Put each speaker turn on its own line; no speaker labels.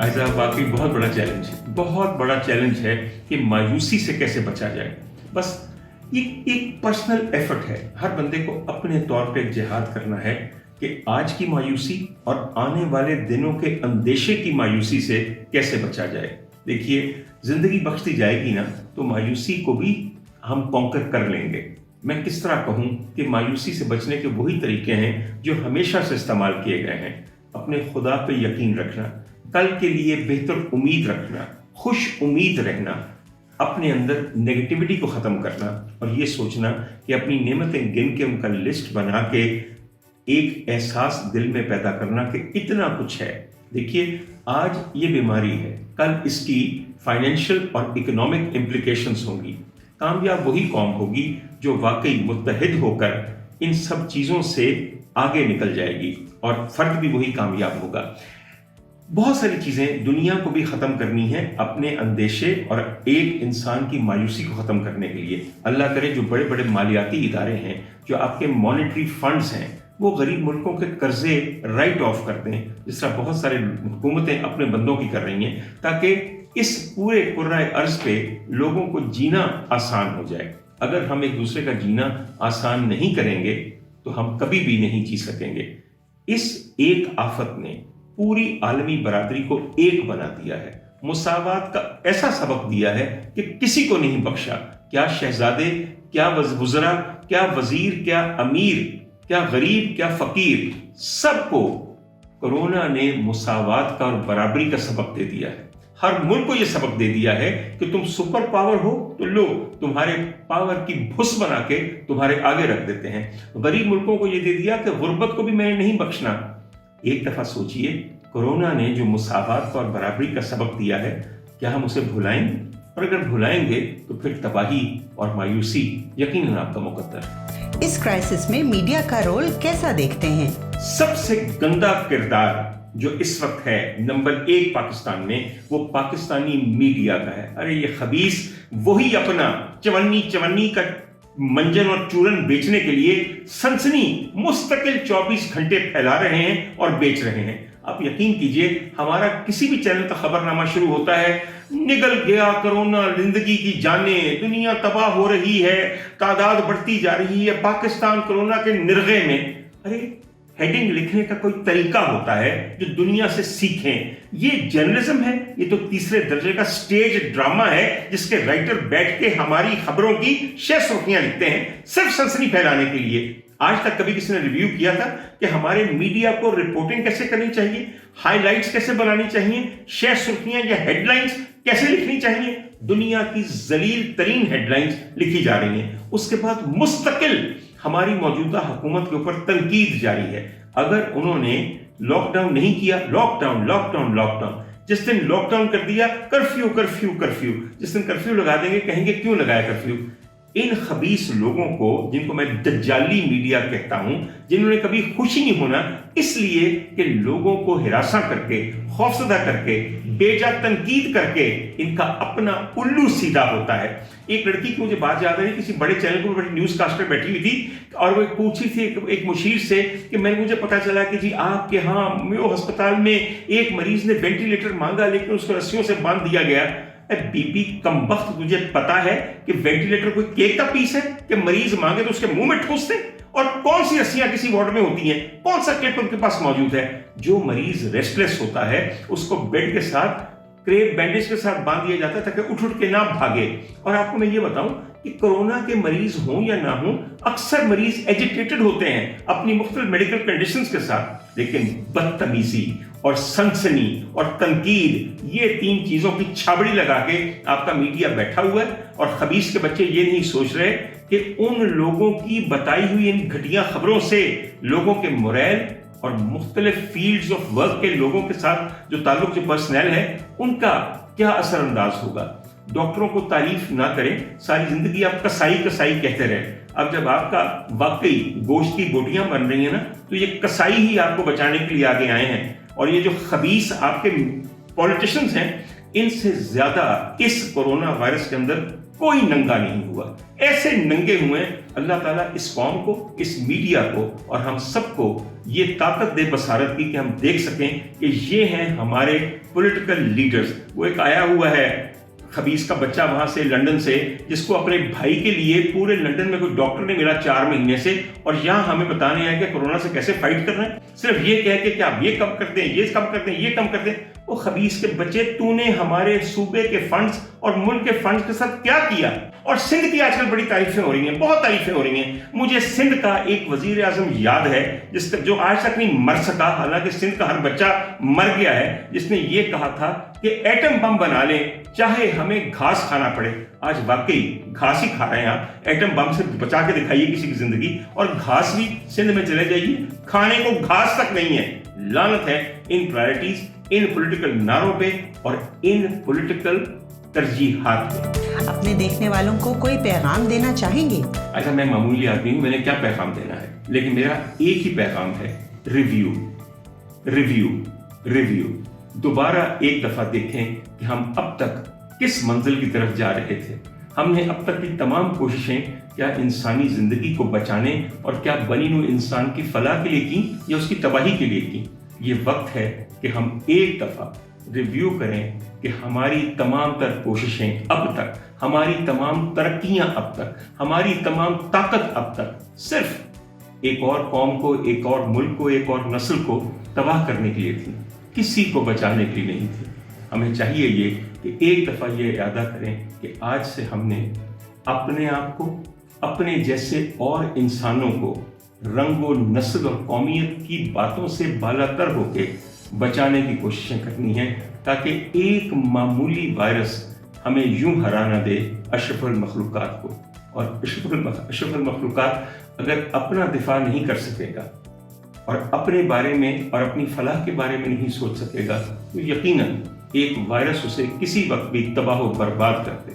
ایسا واقعی بہت بڑا چیلنج ہے کہ مایوسی سے کیسے بچا جائے. بس یہ ایک پرسنل ایفرٹ ہے. ہر بندے کو اپنے طور پہ جہاد کرنا ہے کہ آج کی مایوسی اور آنے والے دنوں کے اندیشے کی مایوسی سے کیسے بچا جائے. دیکھیے, زندگی بخشتی جائے گی نا تو مایوسی کو بھی ہم کانکر کر لیں گے. میں کس طرح کہوں کہ مایوسی سے بچنے کے وہی طریقے ہیں جو ہمیشہ سے استعمال کیے گئے ہیں. اپنے خدا پہ یقین رکھنا, کل کے لیے بہتر امید رکھنا, خوش امید رہنا, اپنے اندر نیگیٹیوٹی کو ختم کرنا اور یہ سوچنا کہ اپنی نعمتیں گن کے ان کا لسٹ بنا کے ایک احساس دل میں پیدا کرنا کہ اتنا کچھ ہے. دیکھیے, آج یہ بیماری ہے, کل اس کی فائنینشیل اور اکنامک امپلیکیشنز ہوں گی. کامیاب وہی قوم ہوگی جو واقعی متحد ہو کر ان سب چیزوں سے آگے نکل جائے گی, اور فرد بھی وہی کامیاب ہوگا. بہت ساری چیزیں دنیا کو بھی ختم کرنی ہے اپنے اندیشے اور ایک انسان کی مایوسی کو ختم کرنے کے لیے. اللہ کرے جو بڑے بڑے مالیاتی ادارے ہیں, جو آپ کے مانیٹری فنڈز ہیں, وہ غریب ملکوں کے قرضے رائٹ آف کر دیں, جس طرح بہت سارے حکومتیں اپنے بندوں کی کر رہی ہیں, تاکہ اس پورے کرۂ ارض پہ لوگوں کو جینا آسان ہو جائے. اگر ہم ایک دوسرے کا جینا آسان نہیں کریں گے تو ہم کبھی بھی نہیں جی سکیں گے. اس ایک آفت نے پوری عالمی برادری کو ایک بنا دیا ہے, مساوات کا ایسا سبق دیا ہے کہ کسی کو نہیں بخشا. کیا شہزادے, کیا وزراء, کیا وزیر, کیا امیر, کیا غریب, کیا فقیر, سب کو کورونا نے مساوات کا اور برابری کا سبق دے دیا ہے. ہر ملک کو یہ سبق دے دیا ہے کہ تم سپر پاور ہو تو لو, تمہارے پاور کی بھس بنا کے تمہارے آگے رکھ دیتے ہیں. غریب ملکوں کو یہ دے دیا کہ غربت کو بھی میں نے نہیں بخشنا. ایک دفعہ سوچئے, کورونا نے جو مساوات اور برابری کا سبق دیا ہے, کیا ہم اسے بھلائیں گے؟ اور اگر بھلائیں گے تو پھر تباہی اور مایوسی یقیناً آپ کا مقدر.
اس کرائسس میں میڈیا کا رول کیسا دیکھتے ہیں؟
سب سے گندا کردار جو اس وقت ہے نمبر 1 پاکستان میں, وہ پاکستانی میڈیا کا ہے. ارے یہ خبیث وہی اپنا چونی کا منجن اور چورن بیچنے کے لیے سنسنی مستقل 24 گھنٹے پھیلا رہے ہیں اور بیچ رہے ہیں. آپ یقین کیجئے, ہمارا کسی بھی چینل کا خبر نامہ شروع ہوتا ہے, نگل گیا کرونا, زندگی کی جانیں, دنیا تباہ ہو رہی ہے, تعداد بڑھتی جا رہی ہے, پاکستان کرونا کے نرغے میں. ارے ہیڈنگ لکھنے کا کوئی طریقہ ہوتا ہے جو دنیا سے سیکھیں. یہ جرنلزم ہے؟ یہ تو تیسرے درجے کا سٹیج ڈرامہ ہے جس کے رائٹر بیٹھ کے ہماری خبروں کی شہ سرخیاں لکھتے ہیں صرف سنسنی پھیلانے کے لیے. آج تک کبھی کسی نے ریویو کیا تھا کہ ہمارے میڈیا کو رپورٹنگ کیسے کرنی چاہیے, ہائی لائٹس کیسے بنانی چاہیے, شہ سرخیاں یا ہیڈ لائنز کیسے لکھنی چاہیے؟ دنیا کی ذلیل ترین ہیڈ لائنز لکھی جا رہی ہیں. اس کے بعد مستقل ہماری موجودہ حکومت کے اوپر تنقید جاری ہے. اگر انہوں نے لاک ڈاؤن نہیں کیا, لاک ڈاؤن, جس دن لاک ڈاؤن کر دیا کرفیو, جس دن کرفیو لگا دیں گے کہیں گے کیوں لگایا کرفیو. ان خبیث لوگوں کو, جن کو میں دجالی میڈیا کہتا ہوں, جنہوں نے کبھی خوشی نہیں ہونا اس لیے کہ لوگوں کو ہراساں کر کے, خوفزدہ کر کے, بیجا تنقید کر کے ان کا اپنا الو سیدھا ہوتا ہے. ایک لڑکی کی مجھے بات یاد ہے, کسی بڑے چینل کو بڑی نیوز کاسٹر بیٹھی ہوئی تھی اور وہ پوچھی تھی ایک مشیر سے کہ مجھے پتا چلا کہ جی آپ کے ہاں میو ہسپتال میں ایک مریض نے وینٹیلیٹر مانگا لیکن اس کو رسیوں سے باندھ دیا گیا. بی بی کم وقت, تجھے پتا ہے کہ وینٹیلیٹر کوئی کیک کا پیس ہے کہ مریض مانگے تو اس کے منہ میں ٹھوس دے؟ اور کون سی رسیاں کسی وارڈ میں ہوتی ہیں, کون سا کیک ان کے پاس موجود ہے؟ جو مریض ریسٹلیس ہوتا ہے اس کو بیڈ کے ساتھ کریپ بینڈیج کے ساتھ باندھ دیا جاتا ہے تاکہ اٹھ کے نہ بھاگے. اور آپ کو میں یہ بتاؤں کہ کورونا کے مریض ہوں یا نہ ہوں, اکثر مریض ایجیٹیٹڈ ہوتے ہیں اپنی مختلف میڈیکل کنڈیشنز کے ساتھ, لیکن بدتمیزی اور سنسنی اور تنقید, یہ 3 چیزوں کی چھابڑی لگا کے آپ کا میڈیا بیٹھا ہوا ہے. اور خبیث کے بچے یہ نہیں سوچ رہے کہ ان لوگوں کی بتائی ہوئی ان گھٹیا خبروں سے لوگوں کے موریل اور مختلف فیلڈز آف ورک کے لوگوں کے ساتھ جو تعلق جو پرسنل ہے ان کا کیا اثر انداز ہوگا. ڈاکٹروں کو تعریف نہ کریں, ساری زندگی آپ کسائی کہتے رہے. اب جب آپ کا واقعی گوشت کی بوٹیاں بن رہی ہیں نا, تو یہ کسائی ہی آپ کو بچانے کے لیے آگے آئے ہیں. اور یہ جو خبیث آپ کے پولیٹیشنز ہیں, ان سے زیادہ اس کورونا وائرس کے اندر کوئی ننگا نہیں ہوا. ایسے ننگے ہوئے ہیں اللہ تعالیٰ اس قوم کو، اس میڈیا کو اور ہم سب کو یہ طاقت دے بصارت کی کہ ہم دیکھ سکیں کہ یہ ہیں ہمارے پولیٹیکل لیڈرز. وہ ایک آیا ہوا ہے خبیث کا بچہ وہاں سے لنڈن سے، جس کو اپنے بھائی کے لیے پورے لنڈن میں کوئی ڈاکٹر نہیں ملا 4 مہینے سے، اور یہاں ہمیں بتانے آئے کہ کورونا سے کیسے فائٹ کرنا ہے، صرف یہ کہہ کے کہ آپ یہ کم کر دیں، یہ کم کر دیں، یہ کم کر دیں. وہ خبیث کے بچے، تو نے ہمارے صوبے کے فنڈز اور ملک کے فنڈز کے ساتھ کیا کیا؟ اور سندھ کی آج کل بڑی تعریفیں ہو رہی ہیں، بہت تعریفیں ہو رہی ہیں. مجھے سندھ کا ایک وزیر اعظم یاد ہے جو آج تک نہیں مر سکا، حالانکہ سندھ کا ہر بچہ مر گیا ہے، جس نے یہ کہا تھا کہ ایٹم بم بنا لیں چاہے ہمیں گھاس کھانا پڑے. آج واقعی گھاس ہی کھا رہے ہیں آپ. ایٹم بم سے بچا کے دکھائیے کسی کی زندگی، اور گھاس بھی سندھ میں چلے جائیے، کھانے کو گھاس تک نہیں ہے. لعنت ہے ان پرائرٹیز، ان پولیٹیکل نعروں پہ اور ان پولیٹیکل ترجیحات پہ.
اپنے دیکھنے والوں کو کوئی پیغام دینا چاہیں گے؟
اچھا، میں معمولی آدمی ہوں، میں نے کیا پیغام دینا ہے، لیکن میرا ایک ہی پیغام ہے: ریویو ریویو ریویو. دوبارہ ایک دفعہ دیکھیں کہ ہم اب تک کس منزل کی طرف جا رہے تھے. ہم نے اب تک کی تمام کوششیں کیا انسانی زندگی کو بچانے اور کیا بنی نوع انسان کی فلاح کے لیے کی یا اس کی تباہی کے لیے کی؟ یہ وقت ہے کہ ہم ایک دفعہ ریویو کریں کہ ہماری تمام تر کوششیں اب تک، ہماری تمام ترقیاں اب تک، ہماری تمام طاقت اب تک صرف ایک اور قوم کو، ایک اور ملک کو، ایک اور نسل کو تباہ کرنے کے لیے تھی، کسی کو بچانے کے لیے نہیں تھی. ہمیں چاہیے یہ کہ ایک دفعہ یہ ارادہ کریں کہ آج سے ہم نے اپنے آپ کو، اپنے جیسے اور انسانوں کو رنگ و نسل اور قومیت کی باتوں سے بالاتر ہو کے بچانے کی کوششیں کرنی ہیں، تاکہ ایک معمولی وائرس ہمیں یوں ہرا نہ دے اشرف المخلوقات کو. اور اشرف المخلوقات اگر اپنا دفاع نہیں کر سکے گا اور اپنے بارے میں اور اپنی فلاح کے بارے میں نہیں سوچ سکے گا، تو یقیناً ایک وائرس اسے کسی وقت بھی تباہ و برباد کر دے.